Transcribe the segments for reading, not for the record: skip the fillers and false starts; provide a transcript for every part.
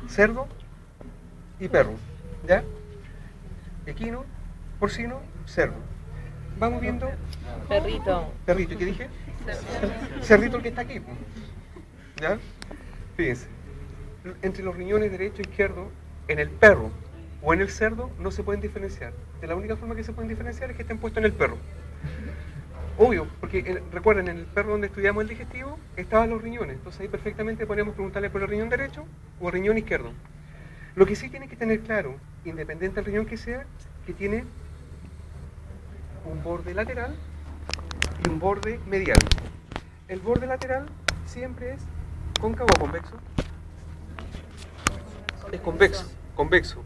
cerdo y perro, ¿ya? Equino, porcino, cerdo. Vamos viendo. Perrito. Perrito, ¿qué dije? Cerdito el que está aquí, ¿ya? Fíjense, entre los riñones derecho e izquierdo, en el perro o en el cerdo no se pueden diferenciar. De la única forma que se pueden diferenciar es que estén puestos en el perro. Obvio, porque recuerden, en el perro donde estudiamos el digestivo estaban los riñones, entonces ahí perfectamente podríamos preguntarle por el riñón derecho o el riñón izquierdo. Lo que sí tienen que tener claro, independiente del riñón que sea, que tiene un borde lateral y un borde medial. El borde lateral siempre es cóncavo o convexo. Es convexo.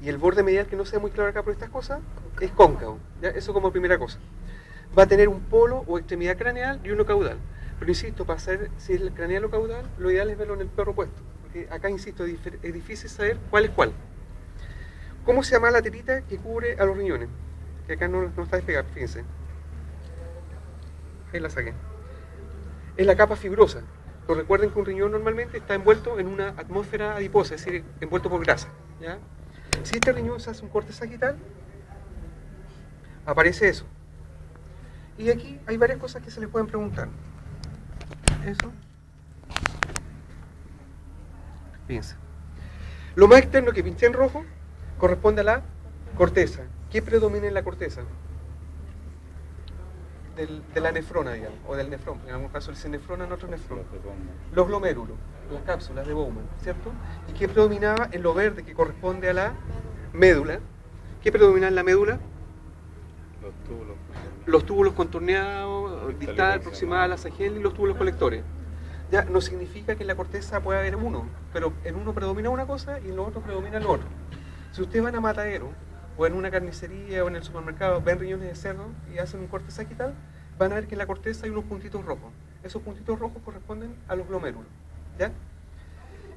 Y el borde medial, que no sea muy claro acá por estas cosas, es cóncavo. ¿Ya? Eso como primera cosa. Va a tener un polo o extremidad craneal y uno caudal. Pero insisto, para saber si es el craneal o caudal, lo ideal es verlo en el perro puesto. Porque acá, insisto, es difícil saber cuál es cuál. ¿Cómo se llama la telita que cubre a los riñones? Que acá no está despegada, fíjense. Ahí la saqué. Es la capa fibrosa. Pero recuerden que un riñón normalmente está envuelto en una atmósfera adiposa, es decir, envuelto por grasa, ¿ya? Si este riñón se hace un corte sagital, aparece eso. Y aquí hay varias cosas que se les pueden preguntar. Eso. Fíjense. Lo más externo que pinché en rojo corresponde a la corteza. ¿Qué predomina en la corteza? De la nefrona, digamos, o del nefrón. En algún caso el nefrona, en otro nefrón. Los glomérulos, las cápsulas de Bowman, ¿cierto? ¿Y qué predominaba en lo verde que corresponde a la médula? ¿Qué predomina en la médula? Los túbulos contorneados, distal, proximal, la sagel y los túbulos colectores. Ya no significa que en la corteza pueda haber uno, pero en uno predomina una cosa y en lo otro predomina lo otro. Si ustedes van a Matadero o en una carnicería o en el supermercado ven riñones de cerdo y hacen un corte sagital, van a ver que en la corteza hay unos puntitos rojos. Esos puntitos rojos corresponden a los glomérulos. ¿Ya?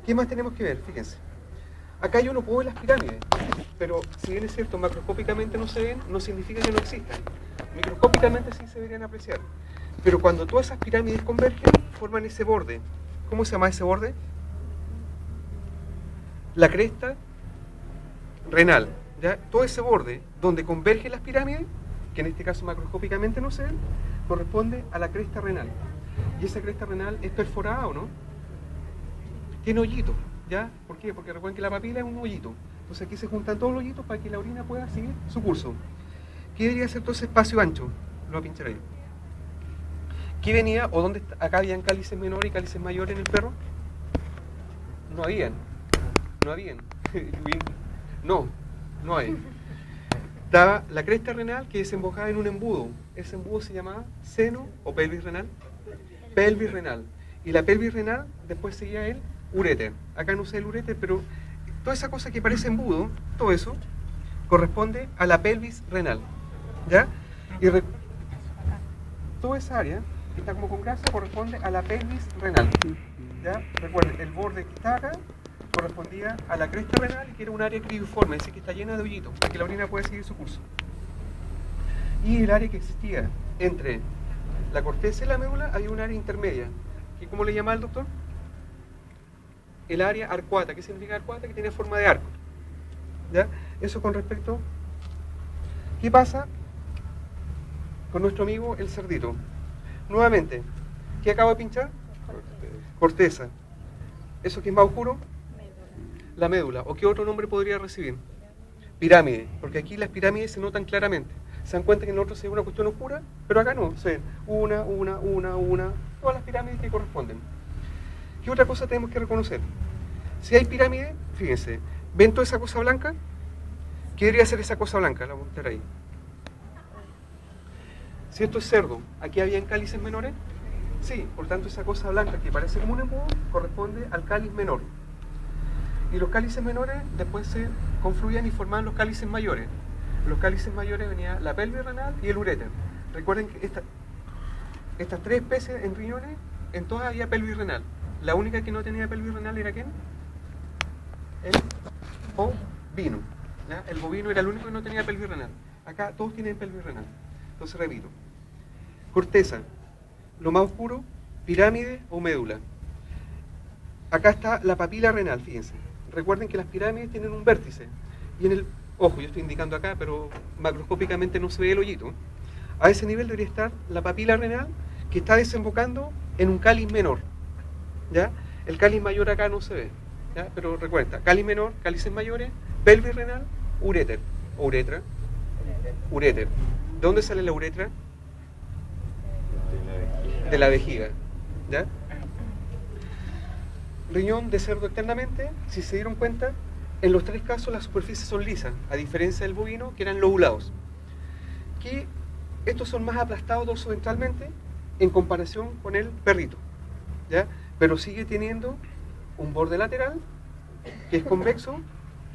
¿Qué más tenemos que ver? Fíjense. Acá yo no puedo ver las pirámides, pero si bien es cierto, macroscópicamente no se ven, no significa que no existan. Microscópicamente sí se deberían apreciar. Pero cuando todas esas pirámides convergen, forman ese borde. ¿Cómo se llama ese borde? La cresta renal. ¿Ya? Todo ese borde donde convergen las pirámides, que en este caso macroscópicamente no se ven, corresponde a la cresta renal. Y esa cresta renal es perforada, ¿o no? Tiene hoyitos, ¿ya? ¿Por qué? Porque recuerden que la papila es un hoyito. Entonces aquí se juntan todos los hoyitos para que la orina pueda seguir su curso. ¿Qué debería ser todo ese espacio ancho? Lo voy a pinchar ahí. ¿Qué venía, o dónde acá habían cálices menores y cálices mayores en el perro? No habían. No hay. Estaba la cresta renal que desembocaba en un embudo. Ese embudo se llamaba seno o pelvis renal. Pelvis renal. Y la pelvis renal después seguía el uréter. Acá no sé el uréter, pero toda esa cosa que parece embudo, todo eso, corresponde a la pelvis renal. ¿Ya? Y toda esa área que está como con grasa corresponde a la pelvis renal. ¿Ya? Recuerden, el borde que está acá correspondía a la cresta renal, que era un área cribiforme, es decir, que está llena de hoyitos, para que la orina pueda seguir su curso. Y el área que existía entre la corteza y la médula, había un área intermedia, que ¿cómo le llama el doctor? El área arcuata. ¿Qué significa arcuata? Que tiene forma de arco. ¿Ya? Eso con respecto. ¿Qué pasa con nuestro amigo el cerdito? Nuevamente, ¿qué acabo de pinchar? Corteza. ¿Eso que es más oscuro? La médula. ¿O qué otro nombre podría recibir? Pirámide. Porque aquí las pirámides se notan claramente. Se dan cuenta que en el otro se ve una cuestión oscura, pero acá no. Se ven una. Todas las pirámides que corresponden. ¿Qué otra cosa tenemos que reconocer? Si hay pirámide, fíjense, ¿ven toda esa cosa blanca? ¿Qué debería ser esa cosa blanca? La voy a mostrar ahí. Si esto es cerdo, ¿aquí habían cálices menores? Sí, por tanto esa cosa blanca que parece como un embudo corresponde al cáliz menor. Y los cálices menores después se confluían y formaban los cálices mayores. Los cálices mayores venía la pelvis renal y el uréter. Recuerden que estas tres especies en riñones, en todas había pelvis renal. La única que no tenía pelvis renal era ¿quién? El bovino. ¿Ya? El bovino era el único que no tenía pelvis renal. Acá todos tienen pelvis renal. Entonces repito. Corteza, lo más oscuro, pirámide o médula. Acá está la papila renal, fíjense. recuerden que las pirámides tienen un vértice. Y en el, ojo, yo estoy indicando acá, pero macroscópicamente no se ve el hoyito. A ese nivel debería estar la papila renal, que está desembocando en un cáliz menor. ¿Ya? El cáliz mayor acá no se ve, ¿ya? Pero recuerda, cáliz menor, cálices mayores, pelvis renal, uréter, o uretra, uréter. ¿De dónde sale la uretra? De la vejiga, ¿ya? Riñón de cerdo externamente, si se dieron cuenta, en los tres casos las superficies son lisas, a diferencia del bovino, que eran lobulados. Que estos son más aplastados dorsoventralmente en comparación con el perrito, ¿ya? Pero sigue teniendo un borde lateral, que es convexo,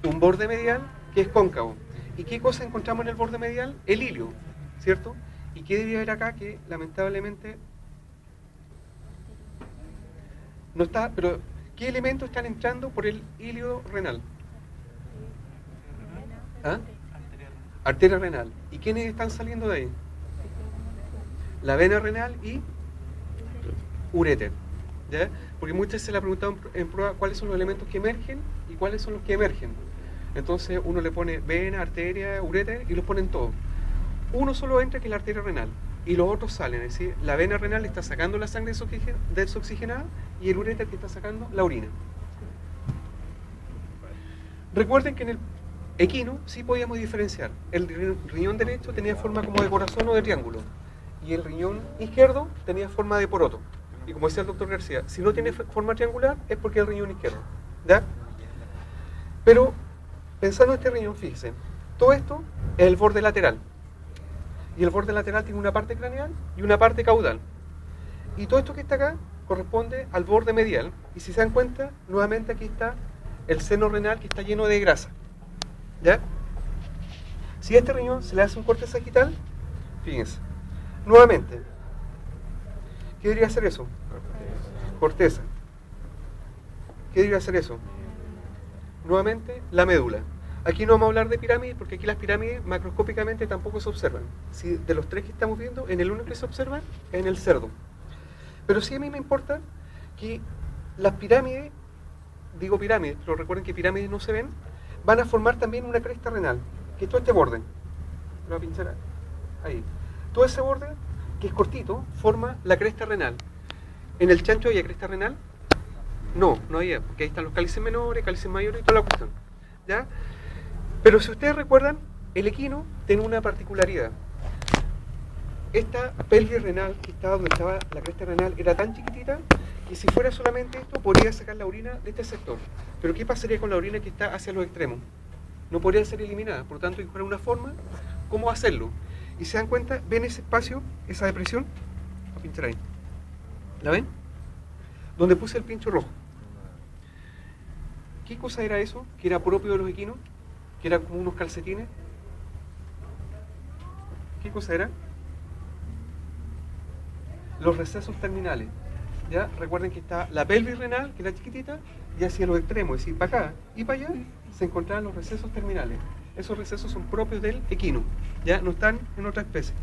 un borde medial, que es cóncavo. ¿Y qué cosa encontramos en el borde medial? El ilio, ¿cierto? ¿Y qué debería haber acá? Que lamentablemente no está, pero ¿qué elementos están entrando por el ilio renal? ¿Ah? Arteria renal. ¿Y quiénes están saliendo de ahí? La vena renal y uréter. ¿Ya? Porque muchas veces se le ha preguntado en prueba cuáles son los elementos que emergen y cuáles son los que emergen. Entonces uno le pone vena, arteria, uréter y los ponen todos. Uno solo entra, que es la arteria renal, y los otros salen. Es decir, la vena renal está sacando la sangre desoxigenada y el uréter que está sacando la orina. Recuerden que en el equino sí podíamos diferenciar. El riñón derecho tenía forma como de corazón o de triángulo, y el riñón izquierdo tenía forma de poroto. Y como decía el doctor García, si no tiene forma triangular es porque es el riñón izquierdo, ¿ya? Pero pensando en este riñón, fíjense, todo esto es el borde lateral. Y el borde lateral tiene una parte craneal y una parte caudal. Y todo esto que está acá corresponde al borde medial. Y si se dan cuenta, nuevamente aquí está el seno renal, que está lleno de grasa, ¿ya? Si a este riñón se le hace un corte sagital, fíjense, nuevamente, ¿qué debería hacer eso? Corteza. ¿Qué debería hacer eso? Nuevamente, la médula. Aquí no vamos a hablar de pirámides, porque aquí las pirámides macroscópicamente tampoco se observan. Si de los tres que estamos viendo, en el único que se observa es en el cerdo. Pero sí a mí me importa que las pirámides, digo pirámides, pero recuerden que pirámides no se ven, van a formar también una cresta renal, que es todo este borde. Lo voy a pinchar ahí. Todo ese borde, que es cortito, forma la cresta renal. ¿En el chancho había cresta renal? No, no había, porque ahí están los cálices menores, cálices mayores y toda la cuestión, ¿ya? Pero si ustedes recuerdan, el equino tiene una particularidad. Esta pelvis renal, que estaba donde estaba la cresta renal, era tan chiquitita que si fuera solamente esto, podría sacar la orina de este sector. Pero ¿qué pasaría con la orina que está hacia los extremos? No podría ser eliminada, por lo tanto hay que buscar una forma cómo hacerlo. Y se dan cuenta, ven ese espacio, esa depresión, voy a pinchar ahí. ¿La ven? Donde puse el pincho rojo. ¿Qué cosa era eso? Que era propio de los equinos, que eran como unos calcetines. ¿Qué cosa era? Los recesos terminales. ¿Ya? Recuerden que está la pelvis renal, que era chiquitita, y hacia los extremos, es decir, para acá y para allá, se encontraban los recesos terminales. Esos recesos son propios del equino, ya no están en otra especie.